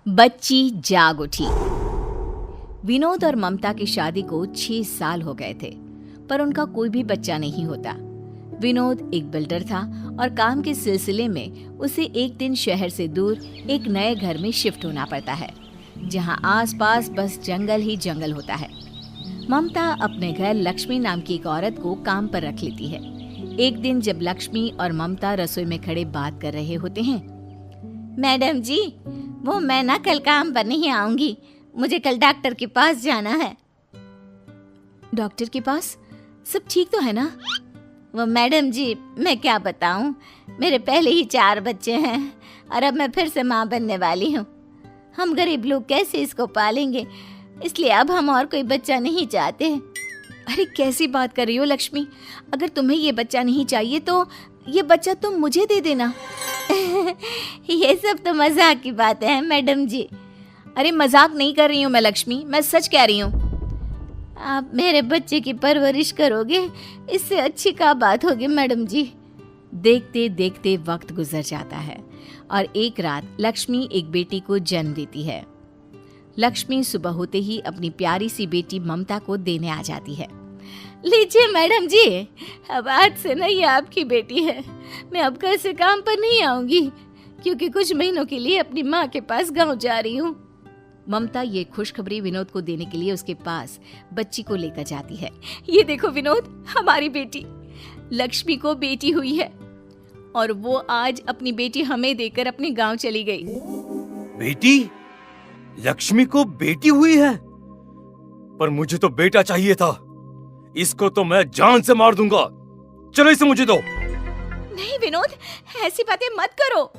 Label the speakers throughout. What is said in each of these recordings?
Speaker 1: बच्ची जाग उठी। विनोद और ममता की शादी को 6 साल हो गए थे, पर उनका कोई भी बच्चा नहीं होता। विनोद एक बिल्डर था और काम के सिलसिले में उसे एक दिन शहर से दूर एक नए घर में शिफ्ट होना पड़ता है, जहां आसपास बस जंगल ही जंगल होता है। ममता अपने घर लक्ष्मी नाम की एक औरत को काम पर रख लेती है। एक दिन जब लक्ष्मी और ममता रसोई में खड़े बात कर रहे होते हैं, मैडम जी, वो मैं ना कल काम पर नहीं आऊंगी, मुझे कल डॉक्टर के पास जाना है। डॉक्टर के पास? सब ठीक तो है ना? वो मैडम जी, मैं क्या बताऊं, मेरे पहले ही 4 बच्चे हैं और अब मैं फिर से माँ बनने वाली हूँ। हम गरीब लोग कैसे इसको पालेंगे, इसलिए अब हम और कोई बच्चा नहीं चाहते। अरे कैसी बात कर रही हो लक्ष्मी, अगर तुम्हें ये बच्चा नहीं चाहिए तो ये बच्चा तुम मुझे दे देना। ये सब तो मजाक की बात है मैडम जी। अरे मजाक नहीं कर रही हूँ मैं लक्ष्मी, मैं सच कह रही हूँ। आप मेरे बच्चे की परवरिश करोगे, इससे अच्छी क्या बात होगी मैडम जी। देखते देखते वक्त गुजर जाता है और एक रात लक्ष्मी एक बेटी को जन्म देती है। लक्ष्मी सुबह होते ही अपनी प्यारी सी बेटी ममता को देने आ जाती है। लीजिए मैडम जी, अब आज से ना ये आपकी बेटी है। मैं अब घर से काम पर नहीं आऊंगी क्योंकि कुछ महीनों के लिए अपनी माँ के पास गांव जा रही हूँ। ममता ये खुशखबरी विनोद को देने के लिए उसके पास बच्ची को लेकर जाती है। ये देखो विनोद, हमारी बेटी लक्ष्मी को बेटी हुई है और वो आज अपनी बेटी हमें देकर अपने गांव चली गई।
Speaker 2: बेटी? लक्ष्मी को बेटी हुई है? पर मुझे तो बेटा चाहिए था। इसको तो मैं जान से मार दूंगा। चलो इसे मुझे दो।
Speaker 1: नहीं विनोद, ऐसी बातें मत करो।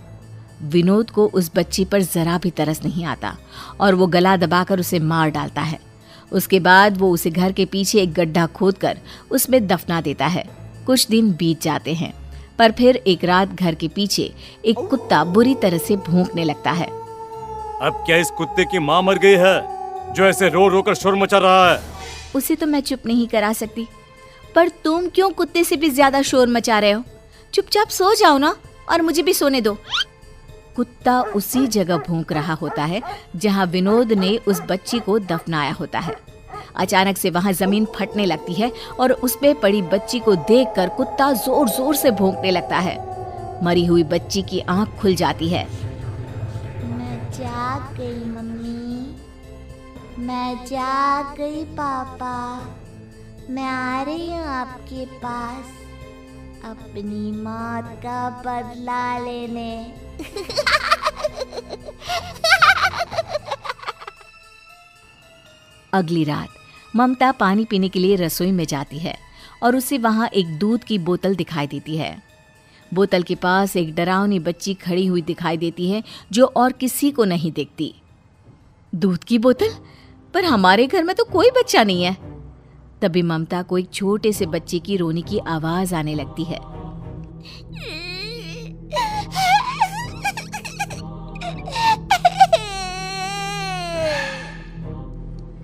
Speaker 1: विनोद को उस बच्ची पर जरा भी तरस नहीं आता और वो गला दबाकर उसे मार डालता है। उसके बाद वो उसे घर के पीछे एक गड्ढा खोदकर उसमें दफना देता है। कुछ दिन बीत जाते हैं, पर फिर एक रात घर के पीछे एक कुत्ता बुरी तरह से भौंकने लगता है।
Speaker 2: अब क्या इस कुत्ते की माँ मर गई है जो ऐसे रो रो कर शोर मचा रहा है?
Speaker 1: उसे तो मैं चुप नहीं करा सकती, पर तुम क्यों कुत्ते से भी ज्यादा शोर मचा रहे हो? चुपचाप सो जाओ ना और मुझे भी सोने दो। कुत्ता उसी जगह भौंक रहा होता है जहां विनोद ने उस बच्ची को दफनाया होता है। अचानक से वहां जमीन फटने लगती है और उसमें पड़ी बच्ची को देखकर कुत्ता जोर जोर से भौंकने लगता है। मरी हुई बच्ची की आंख खुल जाती है।
Speaker 3: मैं जाग गई मम्मी, मैं जाग गई पापा, मैं आ रही हूँ आपके पास अपनी मौत का बदला लेने।
Speaker 1: अगली रात ममता पानी पीने के लिए रसोई में जाती है और उसे वहां एक दूध की बोतल दिखाई देती है। बोतल के पास एक डरावनी बच्ची खड़ी हुई दिखाई देती है जो और किसी को नहीं देखती। दूध की बोतल? पर हमारे घर में तो कोई बच्चा नहीं है। तभी ममता को एक छोटे से बच्चे की रोने की आवाज आने लगती है।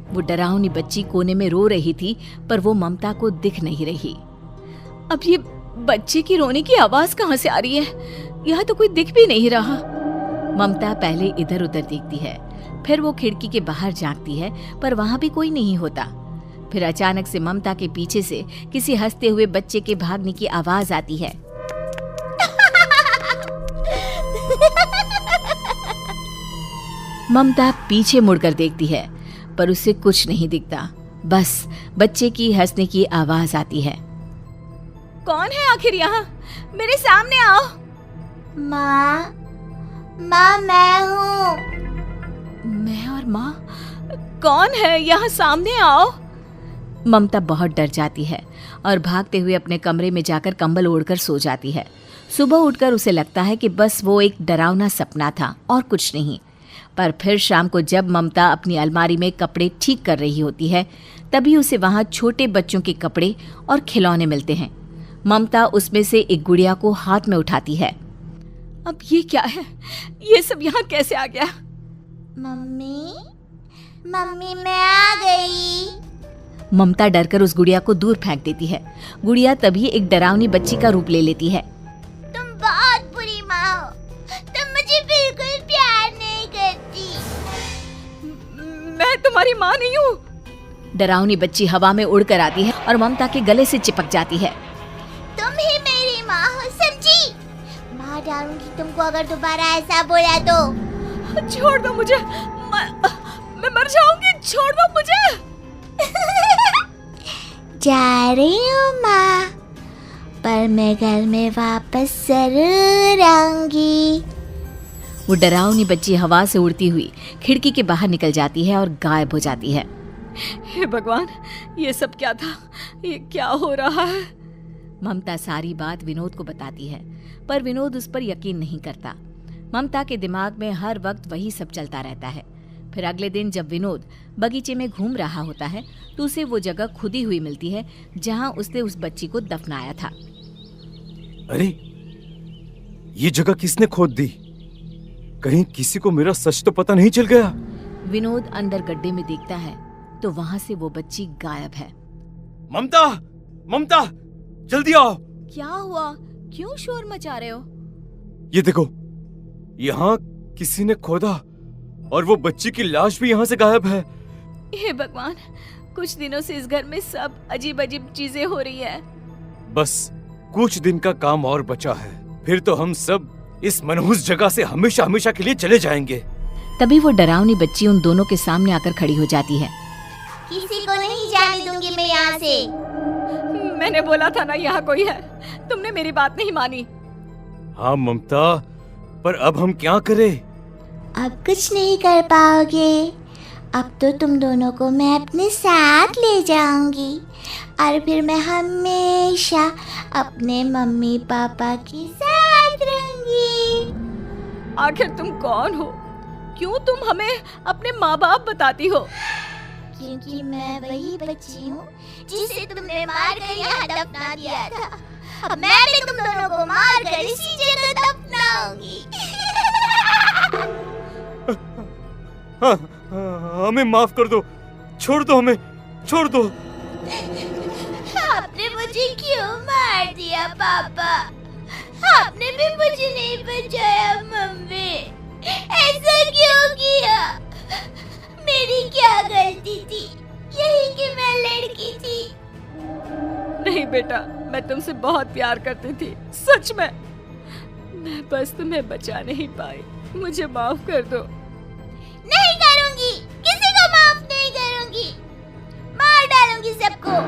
Speaker 1: वो डरावनी बच्ची कोने में रो रही थी, पर वो ममता को दिख नहीं रही। अब ये बच्चे की रोने की आवाज कहाँ से आ रही है? यहाँ तो कोई दिख भी नहीं रहा। ममता पहले इधर उधर देखती है, फिर वो खिड़की के बाहर झांकती है, पर वहां भी कोई नहीं होता। फिर अचानक से ममता के पीछे से किसी हंसते हुए बच्चे के भागने की आवाज आती है। ममता पीछे मुड़कर देखती है, पर उसे कुछ नहीं दिखता, बस बच्चे की हंसने की आवाज आती है। कौन है आखिर यहाँ? मेरे सामने आओ।
Speaker 3: माँ, मैं हूँ।
Speaker 1: मैं और माँ? कौन है? यहाँ सामने आओ। ममता बहुत डर जाती है और भागते हुए अपने कमरे में जाकर कंबल ओढ़कर सो जाती है। सुबह उठकर उसे लगता है कि बस वो एक डरावना सपना था और कुछ नहीं। पर फिर शाम को जब ममता अपनी अलमारी में कपड़े ठीक कर रही होती है, तभी उसे वहां छोटे बच्चों के कपड़े और खिलौने मिलते हैं। ममता उसमें से एक गुड़िया को हाथ में उठाती है। अब ये क्या है? ये सब यहाँ कैसे आ गया?
Speaker 3: मम्मी, मैं आ गई।
Speaker 1: ममता डरकर उस गुड़िया को दूर फेंक देती है। गुड़िया तभी एक डरावनी बच्ची का रूप ले लेती है।
Speaker 3: तुम बहुत बुरी माँ हो, तुम मुझे बिल्कुल प्यार नहीं करती।
Speaker 1: तुम्हारी माँ नहीं हूँ। डरावनी बच्ची हवा में उड़कर आती है और ममता के गले से चिपक जाती है।
Speaker 3: तुम ही मेरी माँ हो, समझी? मार डालूंगी तुमको अगर दोबारा ऐसा बोला तो।
Speaker 1: छोड़ दो मुझे, मैं मर जाऊंगी, छोड़ दो मुझे।
Speaker 3: जा रही हूँ माँ, पर मैं घर में वापस जरूर आऊंगी।
Speaker 1: वो डरावनी बच्ची हवा से उड़ती हुई खिड़की के बाहर निकल जाती है और गायब हो जाती है। हे भगवान, ये सब क्या था? ये क्या हो रहा है? ममता सारी बात विनोद को बताती है, पर विनोद उस पर यकीन नहीं करता। ममता के दिमाग में हर वक्त वही सब चलता रहता है। फिर अगले दिन जब विनोद बगीचे में घूम रहा होता है तो उसे वो जगह खुदी हुई मिलती है जहां उसने उस बच्ची को दफनाया था।
Speaker 2: अरे, ये जगह किसने खोद दी? कहीं किसी को मेरा सच तो पता नहीं चल गया?
Speaker 1: विनोद अंदर गड्ढे में देखता है तो वहां से वो बच्ची गायब है।
Speaker 2: ममता, ममता, जल्दी आओ।
Speaker 1: क्या हुआ? क्यों शोर मचा रहे हो?
Speaker 2: ये देखो, यहाँ किसी ने खोदा और वो बच्ची की लाश भी यहाँ से गायब है।
Speaker 1: हे भगवान, कुछ दिनों से इस घर में सब अजीब अजीब चीजें हो रही है।
Speaker 2: बस कुछ दिन का काम और बचा है, फिर तो हम सब इस मनहूस जगह से हमेशा हमेशा के लिए चले जाएंगे।
Speaker 1: तभी वो डरावनी बच्ची उन दोनों के सामने आकर खड़ी हो जाती है।
Speaker 3: किसी को नहीं जाने दूंगी मैं यहाँ से।
Speaker 1: मैंने बोला था ना यहाँ कोई है, तुमने मेरी बात नहीं मानी।
Speaker 2: हाँ ममता, पर अब हम क्या करें?
Speaker 3: अब कुछ नहीं कर पाओगे। अब तो तुम दोनों को मैं अपने साथ ले जाऊंगी और फिर मैं हमेशा अपने मम्मी पापा के साथ रहूंगी।
Speaker 1: आखिर तुम कौन हो? क्यों तुम हमें अपने माँ बाप बताती हो?
Speaker 3: क्योंकि मैं वही बच्ची हूँ जिसे तुमने मार कर यहाँ दफना दिया था। अब मैं भी तुम दोनों को मार कर इसी जगह दफनाऊंगी।
Speaker 2: हाँ, हमें माफ कर दो, छोड़ दो हमें, छोड़ दो।
Speaker 3: आपने मुझे क्यों मार दिया पापा? आपने भी मुझे नहीं बचाया मम्मी। ऐसा क्यों किया? मेरी क्या गलती थी? यही कि मैं लड़की थी।
Speaker 1: नहीं बेटा, मैं तुमसे बहुत प्यार करती थी, सच में। मैं बस तुम्हें बचा नहीं पाई, मुझे माफ कर दो।
Speaker 3: नहीं करूंगी, किसी को माफ नहीं करूंगी, मार डालूंगी सबको।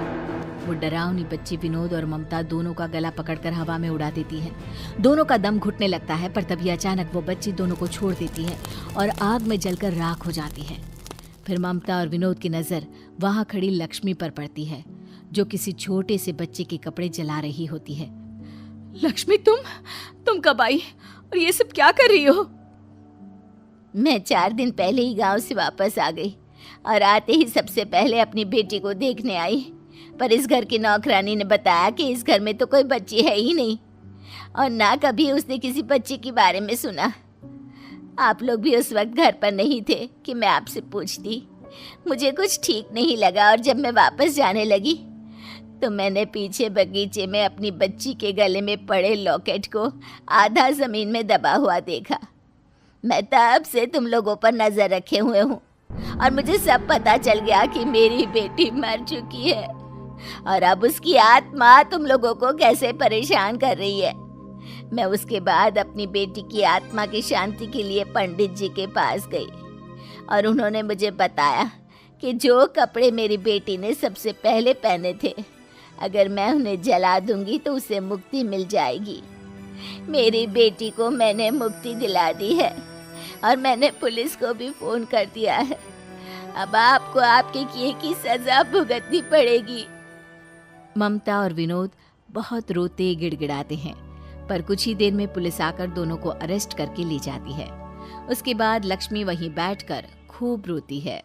Speaker 1: वो डरावनी बच्ची विनोद और ममता दोनों का गला पकड़कर हवा में उड़ा देती है। दोनों का दम घुटने लगता है, पर तभी अचानक वो बच्ची दोनों को छोड़ देती है और आग में जलकर राख हो जाती है। फिर ममता और विनोद की नजर वहां खड़ी लक्ष्मी पर पड़ती है, जो किसी छोटे से बच्चे के कपड़े जला रही होती है। लक्ष्मी, तुम कब आई और ये सब क्या कर रही हो?
Speaker 3: मैं 4 दिन पहले ही गांव से वापस आ गई और आते ही सबसे पहले अपनी बेटी को देखने आई, पर इस घर की नौकरानी ने बताया कि इस घर में तो कोई बच्ची है ही नहीं और ना कभी उसने किसी बच्ची के बारे में सुना। आप लोग भी उस वक्त घर पर नहीं थे कि मैं आपसे पूछती। मुझे कुछ ठीक नहीं लगा और जब मैं वापस जाने लगी तो मैंने पीछे बगीचे में अपनी बच्ची के गले में पड़े लॉकेट को आधा ज़मीन में दबा हुआ देखा। मैं तब से तुम लोगों पर नज़र रखे हुए हूँ और मुझे सब पता चल गया कि मेरी बेटी मर चुकी है और अब उसकी आत्मा तुम लोगों को कैसे परेशान कर रही है। मैं उसके बाद अपनी बेटी की आत्मा की शांति के लिए पंडित जी के पास गई और उन्होंने मुझे बताया कि जो कपड़े मेरी बेटी ने सबसे पहले पहने थे, अगर मैं उन्हें जला दूंगी तो उसे मुक्ति मिल जाएगी। मेरी बेटी को मैंने मुक्ति दिला दी है और मैंने पुलिस को भी फ़ोन कर दिया है। अब आपको आपके किए की सज़ा भुगतनी पड़ेगी।
Speaker 1: ममता और विनोद बहुत रोते गिड़गिड़ाते हैं, पर कुछ ही देर में पुलिस आकर दोनों को अरेस्ट करके ले जाती है। उसके बाद लक्ष्मी वहीं बैठकर खूब रोती है।